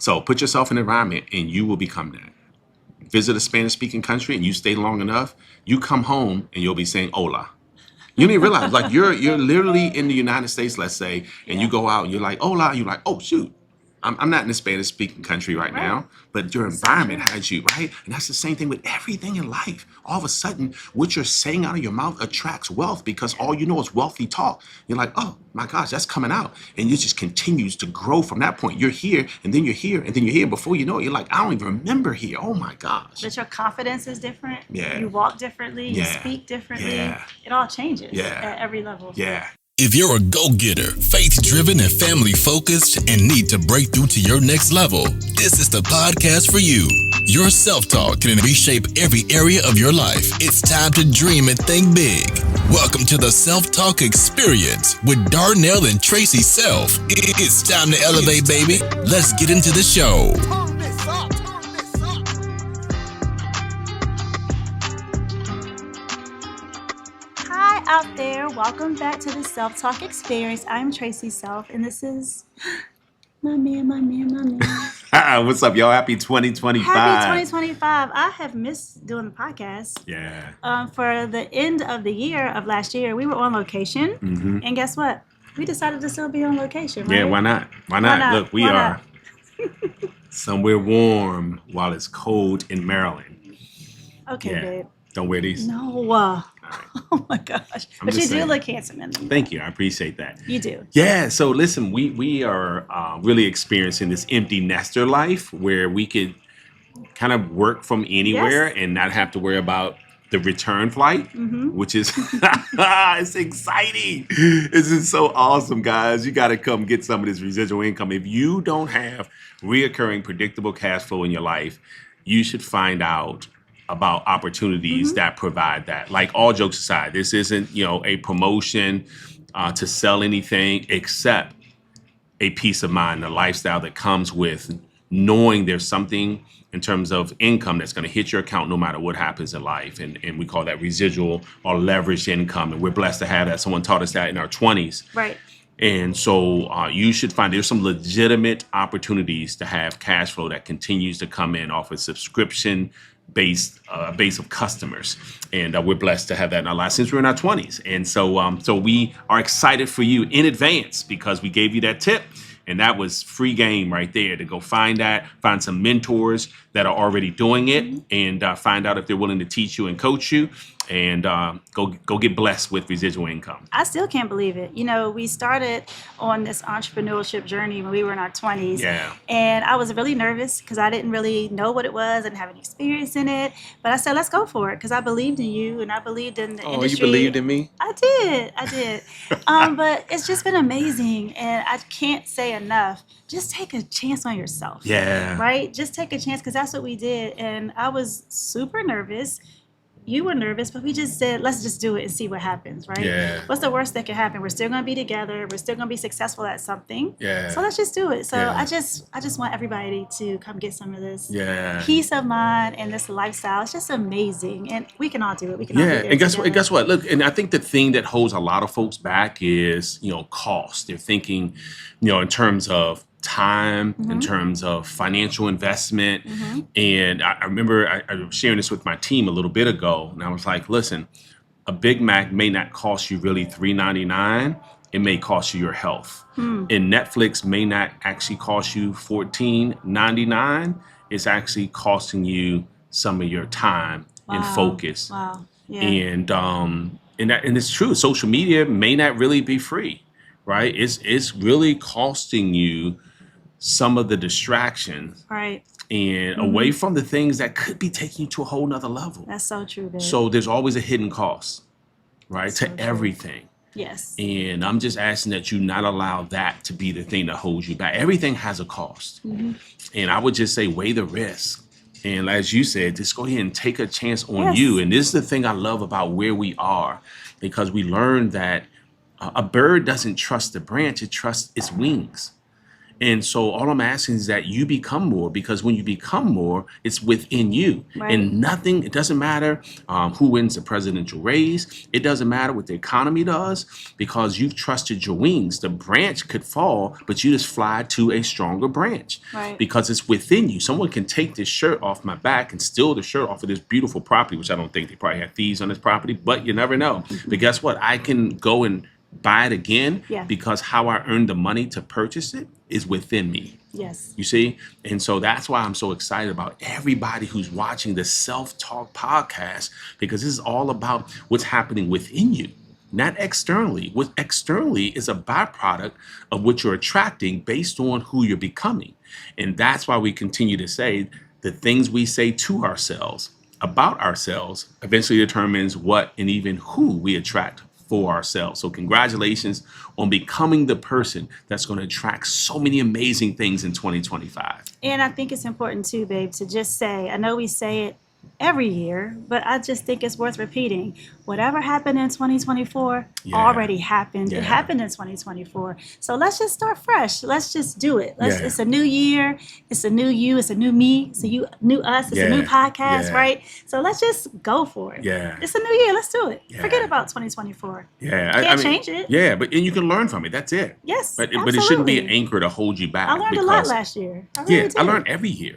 So put yourself in an environment and you will become that. Visit a Spanish speaking country and you stay long enough, you come home and you'll be saying hola. You don't even realize, like you're literally in the United States, let's say, and you go out and you're like, hola, you're like, oh shoot. I'm not in a Spanish speaking country right now, but your environment has you, right? And that's the same thing with everything in life. All of a sudden, what you're saying out of your mouth attracts wealth because all you know is wealthy talk. You're like, oh my gosh, that's coming out. And it just continues to grow from that point. You're here, and then you're here, and then you're here. Before you know it, you're like, I don't even remember here. Oh my gosh. But your confidence is different. Yeah. You walk differently. You speak differently. Yeah. It all changes Yeah. at every level. Yeah. If you're a go-getter, faith-driven, and family-focused, and need to break through to your next level, this is the podcast for you. Your self-talk can reshape every area of your life. It's time to dream and think big. Welcome to the Self-Talk Experience with Darnell and Tracy Self. It's time to elevate, baby. Let's get into the show. Out there, welcome back to the Self-Talk Experience. I'm Tracy Self, and this is my man. What's up, y'all? Happy 2025. Happy 2025. I have missed doing the podcast. Yeah. For the end of the year of last year, we were on location, and guess what? We decided to still be on location, right? Yeah, why not? Why not? Look, we are somewhere warm while it's cold in Maryland. Okay, babe. Don't wear these. No. Right. Oh my gosh. But you do look handsome in them. Thank you. I appreciate that. You do. Yeah. So listen, we are really experiencing this empty nester life where we could kind of work from anywhere and not have to worry about the return flight, which is it's exciting. This is so awesome, guys. You got to come get some of this residual income. If you don't have reoccurring predictable cash flow in your life, you should find out about opportunities that provide that. Like, all jokes aside, this isn't, a promotion to sell anything except a peace of mind, a lifestyle that comes with knowing there's something in terms of income that's going to hit your account no matter what happens in life. And we call that residual or leveraged income. And we're blessed to have that. Someone taught us that in our 20s. Right. And so you should find there's some legitimate opportunities to have cash flow that continues to come in off a subscription base of customers, and we're blessed to have that in our lives since we're in our 20s. And so we are excited for you in advance because we gave you that tip, and that was free game right there to go find some mentors that are already doing it, and find out if they're willing to teach you and coach you, and go get blessed with residual income. I still can't believe it. We started on this entrepreneurship journey when we were in our 20s. Yeah. And I was really nervous because I didn't really know what it was and have any experience in it. But I said, let's go for it because I believed in you and I believed in the industry. Oh, you believed in me? I did. But it's just been amazing. And I can't say enough. Just take a chance on yourself. Yeah. Right? Just take a chance because that's what we did. And I was super nervous. You were nervous, but we just said, let's just do it and see what happens, right? Yeah. What's the worst that could happen? We're still going to be together. We're still going to be successful at something. Yeah. So let's just do it. So Yeah. I just want everybody to come get some of this peace of mind and this lifestyle. It's just amazing. And we can all do it. We can all do it. And guess what? Look, and I think the thing that holds a lot of folks back is, cost. They're thinking, in terms of time, in terms of financial investment. And I remember I was sharing this with my team a little bit ago, and I was like, listen, a Big Mac may not cost you really $3.99. It may cost you your health. And Netflix may not actually cost you $14.99. It's actually costing you some of your time and focus. Wow. Yeah. And it's true. Social media may not really be free, right? It's really costing you some of the distractions, Right. and away from the things that could be taking you to a whole nother level. That's so true, babe. So there's always a hidden cost, right, So to true. everything. Yes. And I'm just asking that you not allow that to be the thing that holds you back. Everything has a cost. And I would just say weigh the risk. And as you said, just go ahead and take a chance on you. And this is the thing I love about where we are, because we learned that a bird doesn't trust the branch, it trusts its wings. And so all I'm asking is that you become more, because when you become more, it's within you. Right. And nothing, it doesn't matter who wins the presidential race. It doesn't matter what the economy does, because you've trusted your wings. The branch could fall, but you just fly to a stronger branch, Right. because it's within you. Someone can take this shirt off my back and steal the shirt off of this beautiful property, which I don't think they probably have thieves on this property, but you never know. But guess what? I can go and buy it again, Yeah. because how I earned the money to purchase it is within me. Yes. You see? And so that's why I'm so excited about everybody who's watching the Self-Talk podcast, because this is all about what's happening within you, not externally. What externally is a byproduct of what you're attracting based on who you're becoming. And that's why we continue to say the things we say to ourselves about ourselves eventually determines what and even who we attract for ourselves. So congratulations on becoming the person that's going to attract so many amazing things in 2025. And I think it's important too, babe, to just say, I know we say it every year, but I just think it's worth repeating. Whatever happened in 2024 Yeah. already happened. Yeah. It happened in 2024. So let's just start fresh. Let's just do it. Yeah. It's a new year. It's a new you. It's a new me. It's a new us. It's a new Yeah. podcast, Yeah. right? So let's just go for it. Yeah. It's a new year. Let's do it. Yeah. Forget about 2024. Yeah, Can't change it. Yeah, but and you can learn from it. That's it. Yes, But it shouldn't be an absolutely. anchor to hold you back. I learned a lot last year. I really Yeah, did. I learned every year.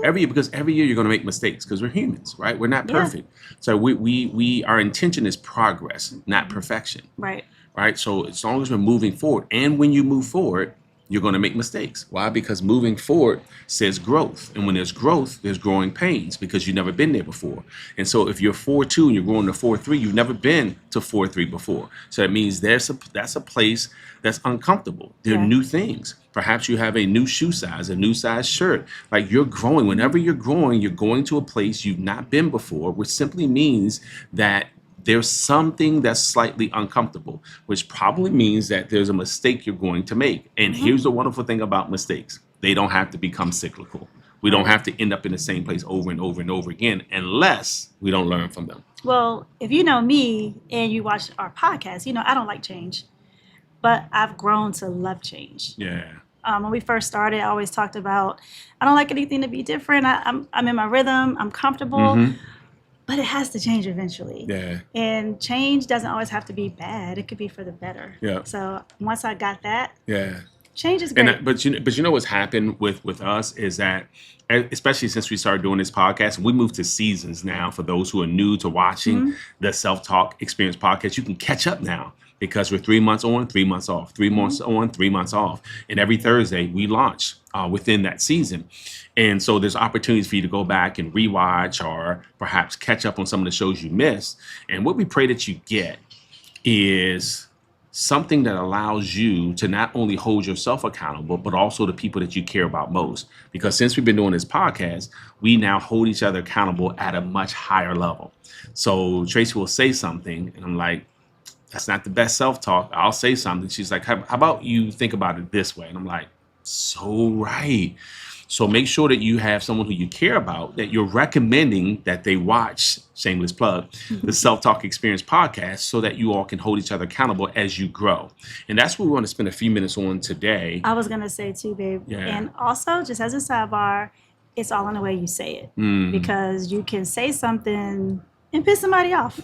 Every year, because every year you're going to make mistakes, because we're humans, right? We're not Yeah. perfect. So we our intention is progress, not perfection, Right. right? So as long as we're moving forward, and when you move forward, you're going to make mistakes. Why? Because moving forward says growth. And when there's growth, there's growing pains, because you've never been there before. And so if you're 4.2 and you're growing to 4.3, you've never been to 4.3 before. So that means that's a place that's uncomfortable. There are Yeah. new things. Perhaps you have a new shoe size, a new size shirt. Like, you're growing. Whenever you're growing, you're going to a place you've not been before, which simply means that there's something that's slightly uncomfortable, which probably means that there's a mistake you're going to make. And here's the wonderful thing about mistakes. They don't have to become cyclical. We don't have to end up in the same place over and over and over again, unless we don't learn from them. Well, if you know me and you watch our podcast, you know I don't like change, but I've grown to love change. Yeah. When we first started, I always talked about I don't like anything to be different. I'm in my rhythm. I'm comfortable, but it has to change eventually. Yeah. And change doesn't always have to be bad. It could be for the better. Yeah. So once I got that, Yeah. change is great. And but you know what's happened with us is that, especially since we started doing this podcast, we moved to seasons now. For those who are new to watching the Self-Talk Experience podcast, you can catch up now, because we're 3 months on, 3 months off, 3 months on, 3 months off. And every Thursday we launch within that season. And so there's opportunities for you to go back and rewatch, or perhaps catch up on some of the shows you missed. And what we pray that you get is something that allows you to not only hold yourself accountable, but also the people that you care about most. Because since we've been doing this podcast, we now hold each other accountable at a much higher level. So Tracy will say something, and I'm like, that's not the best self-talk. I'll say something. She's like, how about you think about it this way? And I'm like, so right. So make sure that you have someone who you care about, that you're recommending that they watch, shameless plug, the Self-Talk Experience podcast, so that you all can hold each other accountable as you grow. And that's what we want to spend a few minutes on today. I was going to say too, babe. Yeah. And also, just as a sidebar, it's all in the way you say it. Because you can say something and piss somebody off.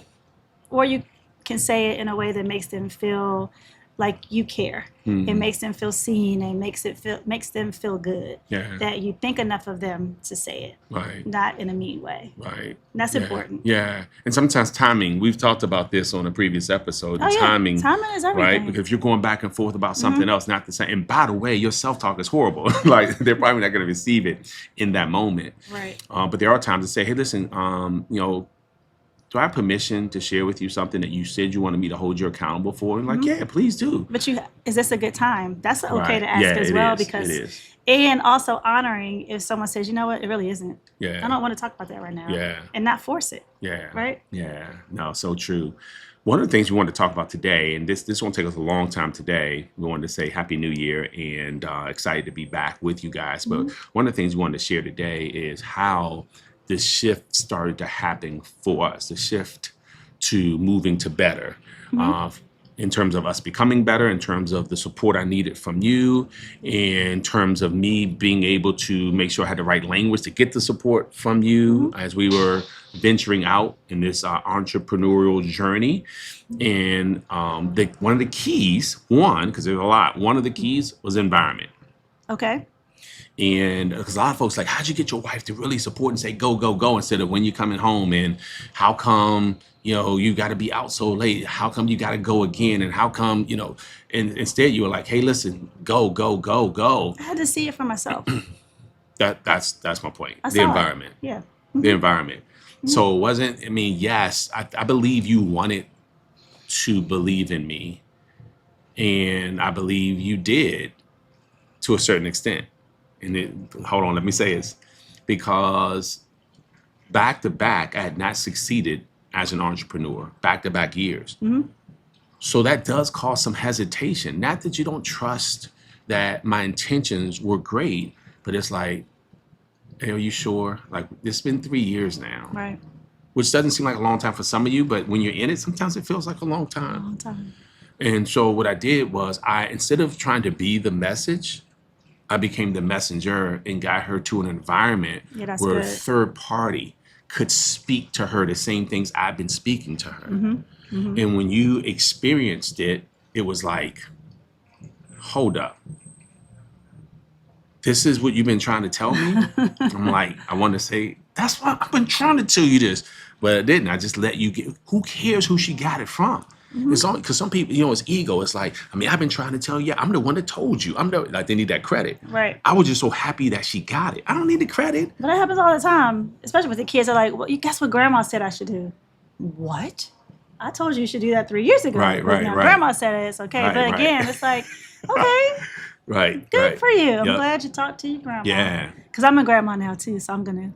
Or you can say it in a way that makes them feel like you care. It makes them feel seen, and makes them feel good. Yeah. That you think enough of them to say it, Right. not in a mean way. Right. And that's Yeah. important. Yeah. And sometimes timing, we've talked about this on a previous episode, the Oh, yeah. timing. Timing is everything. Right? Because if you're going back and forth about something else, not the same. And by the way, your self-talk is horrible. Like, they're probably not going to receive it in that moment. Right. But there are times to say, hey, listen, do I have permission to share with you something that you said you wanted me to hold you accountable for? And like, yeah, please do. But is this a good time? That's okay Right. to ask Yeah, as it well, is. because It is. and also honoring if someone says, you know what, it really isn't. Yeah. I don't want to talk about that right now. Yeah. And not force it. Yeah. Right? Yeah. No, so true. One of the things we wanted to talk about today, and this won't take us a long time today, we wanted to say Happy New Year, and excited to be back with you guys. But one of the things we wanted to share today is how the shift started to happen for us, the shift to moving to better. in terms of us becoming better, in terms of the support I needed from you, in terms of me being able to make sure I had the right language to get the support from you as we were venturing out in this entrepreneurial journey. And one of the keys, because there's a lot, one of the keys was environment. Okay. And because a lot of folks like, how'd you get your wife to really support and say, go, go, go, instead of when you're coming home, and how come, you got to be out so late? How come you got to go again? And how come, and instead you were like, hey, listen, go, go, go, go. I had to see it for myself. That's my point. I The saw it. environment, Yeah. the environment. So it wasn't, yes, I believe you wanted to believe in me, and I believe you did to a certain extent. And hold on, let me say this, because back to back, I had not succeeded as an entrepreneur, back to back years. So that does cause some hesitation. Not that you don't trust that my intentions were great, but it's like, hey, are you sure? Like, it's been 3 years now, Right. which doesn't seem like a long time for some of you, but when you're in it, sometimes it feels like a long time. Long time. And so what I did was, instead of trying to be the message, I became the messenger and got her to an environment where a third party could speak to her the same things I've been speaking to her. And when you experienced it, it was like, hold up. This is what you've been trying to tell me? I'm like, I want to say, that's why I've been trying to tell you this. But I didn't. I just let you get, who cares who she got it from? It's only because some people, it's ego. It's like, I've been trying to tell you, I'm the one that told you. Like, they need that credit. Right. I was just so happy that she got it. I don't need the credit. But that happens all the time, especially with the kids. Are like, well, you guess what grandma said I should do? What? I told you should do that 3 years ago. Right. Grandma said it's okay. Right, but again, it's like, okay, good for you. I'm glad you talked to your grandma. Yeah. Because I'm a grandma now too, so I'm gonna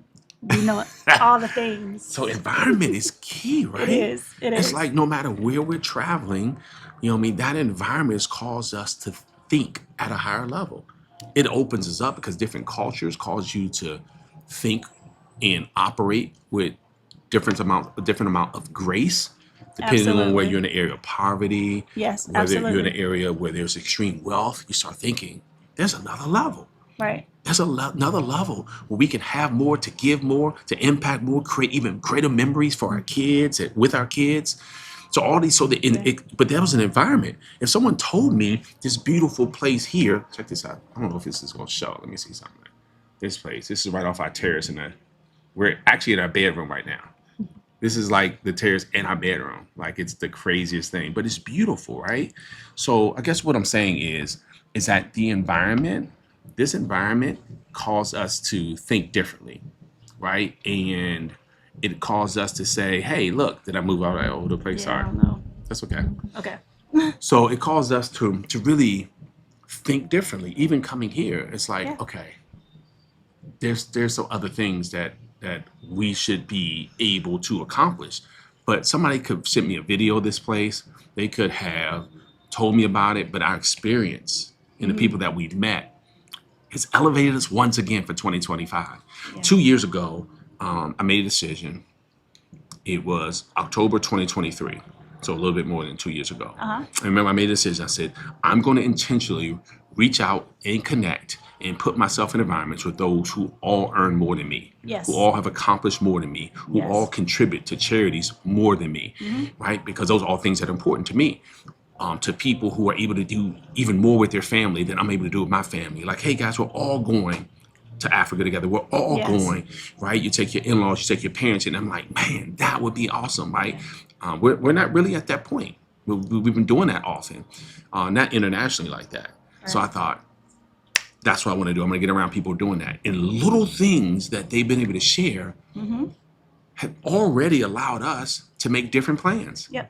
all the things. So environment is key, right? It is. It's like no matter where we're traveling, that environment has caused us to think at a higher level. It opens us up because different cultures cause you to think and operate with different amount of grace, depending on whether you're in an area of poverty. Yes, whether absolutely. you're in an area where there's extreme wealth. You start thinking, there's another level. Right. There's another level where we can have more, to give more, to impact more, create even greater memories for our kids and with our kids. So all these, but that was an environment. If someone told me this beautiful place here, check this out. I don't know if this is going to show. Let me see something. This place, this is right off our terrace, and we're actually in our bedroom right now. This is like the terrace in our bedroom. Like, it's the craziest thing, but it's beautiful, right? So I guess what I'm saying is that this environment caused us to think differently, right? And it caused us to say, hey, look, did I move out of the place? Sorry. No. That's okay. Okay. So it caused us to really think differently. Even coming here, it's like, okay, there's some other things that we should be able to accomplish. But somebody could send me a video of this place. They could have told me about it, but our experience and the people that we've met has elevated us once again for 2025. 2 years ago, I made a decision. It was October 2023, so a little bit more than 2 years ago. I remember I made a decision. I said, I'm going to intentionally reach out and connect and put myself in environments with those who all earn more than me, who all have accomplished more than me, who all contribute to charities more than me, right? Because those are all things that are important to me. To people who are able to do even more with their family than I'm able to do with my family. Like, hey guys, we're all going to Africa together. We're all going, right? You take your in-laws, you take your parents, and I'm like, man, that would be awesome, right? We're not really at that point. We've been doing that often, not internationally like that. Right. So I thought, that's what I want to do. I'm going to get around people doing that. And little things that they've been able to share have already allowed us to make different plans. Yep.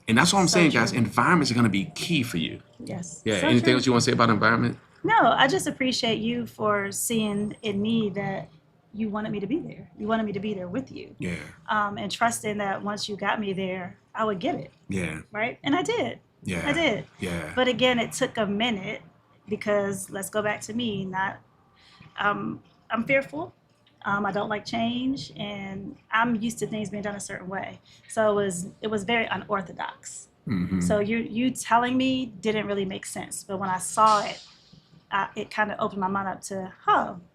And that's all I'm saying, guys. Environments are going to be key for you. Yes. Yeah. Anything else you want to say about environment? No, I just appreciate you for seeing in me that you wanted me to be there. You wanted me to be there with you. Yeah. And trusting that once you got me there, I would get it. Yeah. Right? And I did. Yeah. I did. Yeah. But again, it took a minute because let's go back to me. I'm fearful. I don't like change, and I'm used to things being done a certain way. So it was very unorthodox. So you telling me didn't really make sense. But when I saw it, it kind of opened my mind up to,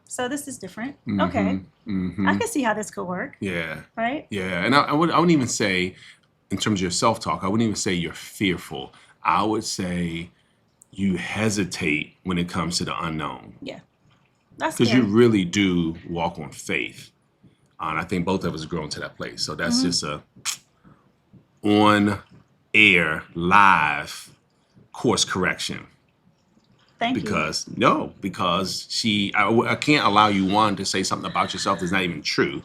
so this is different. Okay. I can see how this could work. Yeah. Right? Yeah. And I wouldn't even say, in terms of your self-talk, I wouldn't even say you're fearful. I would say you hesitate when it comes to the unknown. Yeah. That's Because you scary. really do walk on faith. And I think both of us have grown to that place. So that's just a on air, live course correction. Thank you. Because I can't allow you, one, to say something about yourself that's not even true,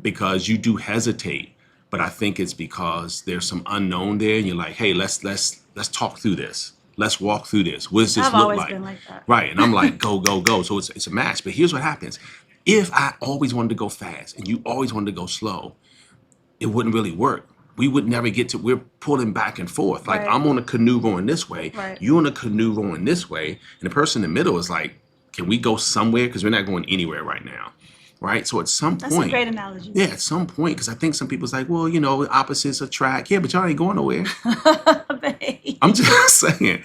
because you do hesitate. But I think it's because there's some unknown there, and you're like, hey, let's talk through this. Let's walk through this. What does this I've look always like? been like that. Right. And I'm like, go, go, go. So it's a match. But here's what happens. If I always wanted to go fast and you always wanted to go slow, it wouldn't really work. We would never get to, we're pulling back and forth. Like, Right. I'm on a canoe going this way, Right. you're on a canoe going this way, and the person in the middle is like, can we go somewhere? Because we're not going anywhere right now. Right? So at some That's point. a great analogy. Yeah, at some point, because I think some people's like, well, opposites attract. Yeah, but y'all ain't going nowhere. Babe. I'm just saying.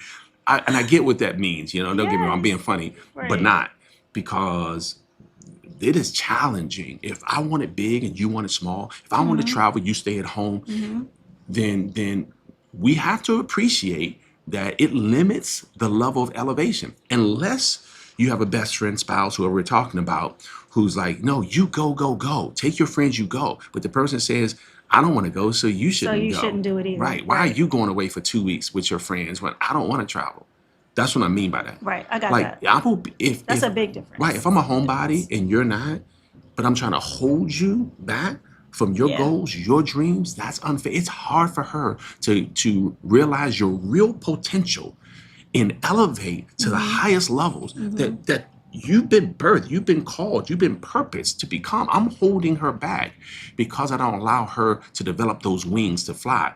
And I get what that means. Don't get me wrong, I'm being funny, but Right. not, because it is challenging. If I want it big and you want it small, if I want to travel, you stay at home, then we have to appreciate that it limits the level of elevation. Unless you have a best friend, spouse, whoever we're talking about, who's like, no, you go, go, go. Take your friends, you go. But the person says, I don't want to go, so you shouldn't go. shouldn't do it either. Right. Why are you going away for 2 weeks with your friends when I don't want to travel? That's what I mean by that. Right. I got Like, that. I will be, That's a big difference. right, if I'm a homebody and you're not, but I'm trying to hold you back from your Yeah. goals, your dreams, that's unfair. It's hard for her to realize your real potential and elevate to the highest levels that you've been birthed, you've been called, you've been purposed to become. I'm holding her back because I don't allow her to develop those wings to fly.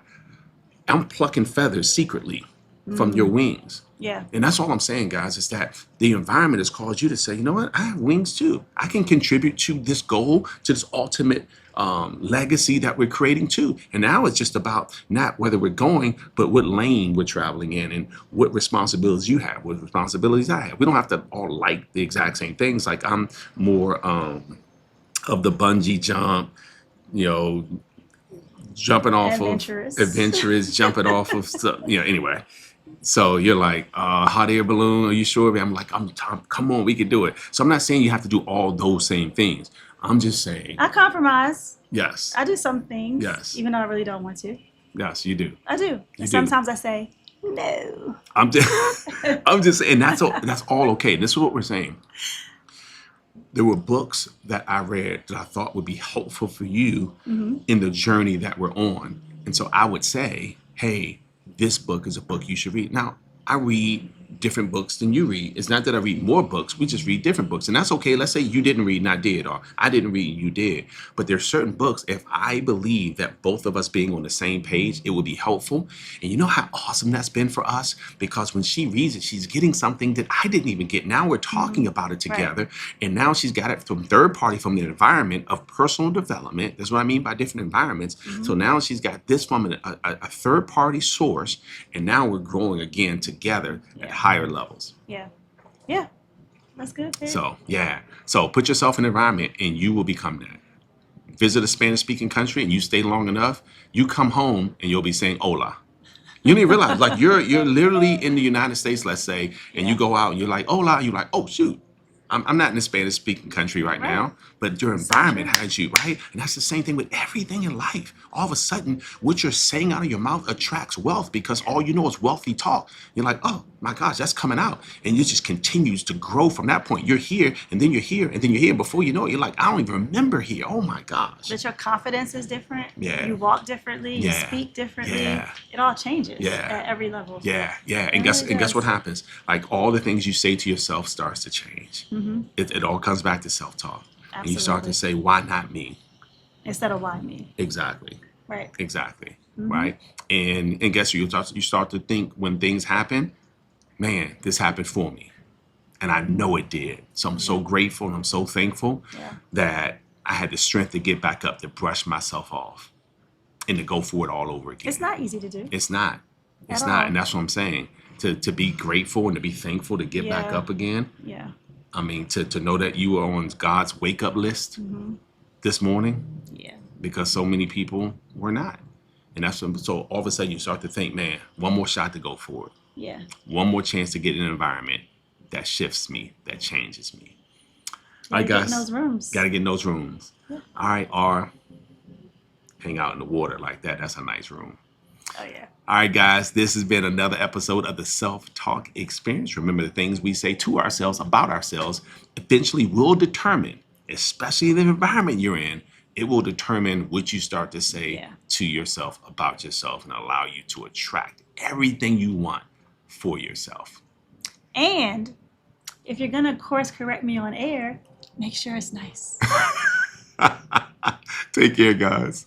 I'm plucking feathers secretly from your wings. Yeah. And that's all I'm saying, guys, is that the environment has caused you to say, you know what, I have wings too. I can contribute to this goal, to this ultimate legacy that we're creating too. And now it's just about not whether we're going, but what lane we're traveling in and what responsibilities you have, what responsibilities I have. We don't have to all like the exact same things. Like, I'm more of the bungee jump, jumping off adventurous, jumping off of stuff, anyway. So you're like, hot air balloon, are you sure? I'm like, come on, we can do it. So I'm not saying you have to do all those same things. I'm just saying, I compromise. yes, I do some things. Yes. Even though I really don't want to. yes, you do. I do. You And sometimes I say, no. I'm just saying that's all okay. This is what we're saying. There were books that I read that I thought would be helpful for you in the journey that we're on. And so I would say, hey, this book is a book you should read. Now, I read different books than you read. It's not that I read more books. We just read different books. And that's okay. Let's say you didn't read and I did, or I didn't read and you did. But there's certain books, if I believe that both of us being on the same page, it would be helpful. And you know how awesome that's been for us? Because when she reads it, she's getting something that I didn't even get. Now we're talking about it together. And now she's got it from third party, from the environment of personal development. That's what I mean by different environments. So now she's got this from a third party source. And now we're growing again together at higher levels. Yeah. Yeah. That's good. Babe. So, yeah. So put yourself in an environment and you will become that. Visit a Spanish speaking country and you stay long enough, you come home and you'll be saying hola. You don't even realize, like, you're literally in the United States, let's say, and you go out and you're like, hola, you're like, oh shoot. I'm not in a Spanish speaking country right now, but your environment has you, right? And that's the same thing with everything in life. All of a sudden, what you're saying out of your mouth attracts wealth, because all you know is wealthy talk. You're like, oh my gosh, that's coming out. And it just continues to grow from that point. You're here, and then you're here, and then you're here. Before you know it, you're like, I don't even remember here. Oh my gosh. But your confidence is different. Yeah. You walk differently. You Yeah. speak differently. Yeah. It all changes Yeah. at every level. Yeah, yeah. And It guess really does. what happens? Like, all the things you say to yourself starts to change. It all comes back to self-talk. And you start to say, why not me? Instead of why me. Exactly. Right. Exactly. Right. And guess what? You start to think, when things happen, man, this happened for me. And I know it did. So I'm so grateful and I'm so thankful Yeah. that I had the strength to get back up, to brush myself off. and to go for it all over again. It's not easy to do. It's not. It's At not. all. And that's what I'm saying. To be grateful and to be thankful to get back Yeah. up again. Yeah. I mean, to know that you are on God's wake up list this morning, Yeah. because so many people were not. And that's what, so all of a sudden you start to think, man, one more shot to go for it. Yeah. One more chance to get in an environment that shifts me, that changes me. All right, Gotta get guys. in those rooms. Got to get in those rooms. Yeah. All right, R. Hang out in the water like that. That's a nice room. Oh yeah. All right, guys, this has been another episode of the Self-Talk Experience. Remember, the things we say to ourselves about ourselves eventually will determine, especially the environment you're in, it will determine what you start to say to yourself about yourself and allow you to attract everything you want for yourself. And if you're gonna course correct me on air, make sure it's nice. Take care, guys.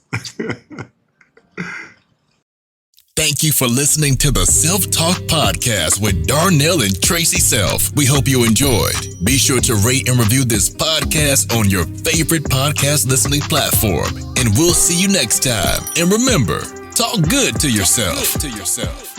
Thank you for listening to the Self-Talk Podcast with Darnell and Tracy Self. We hope you enjoyed. Be sure to rate and review this podcast on your favorite podcast listening platform. And we'll see you next time. And remember, talk good to yourself.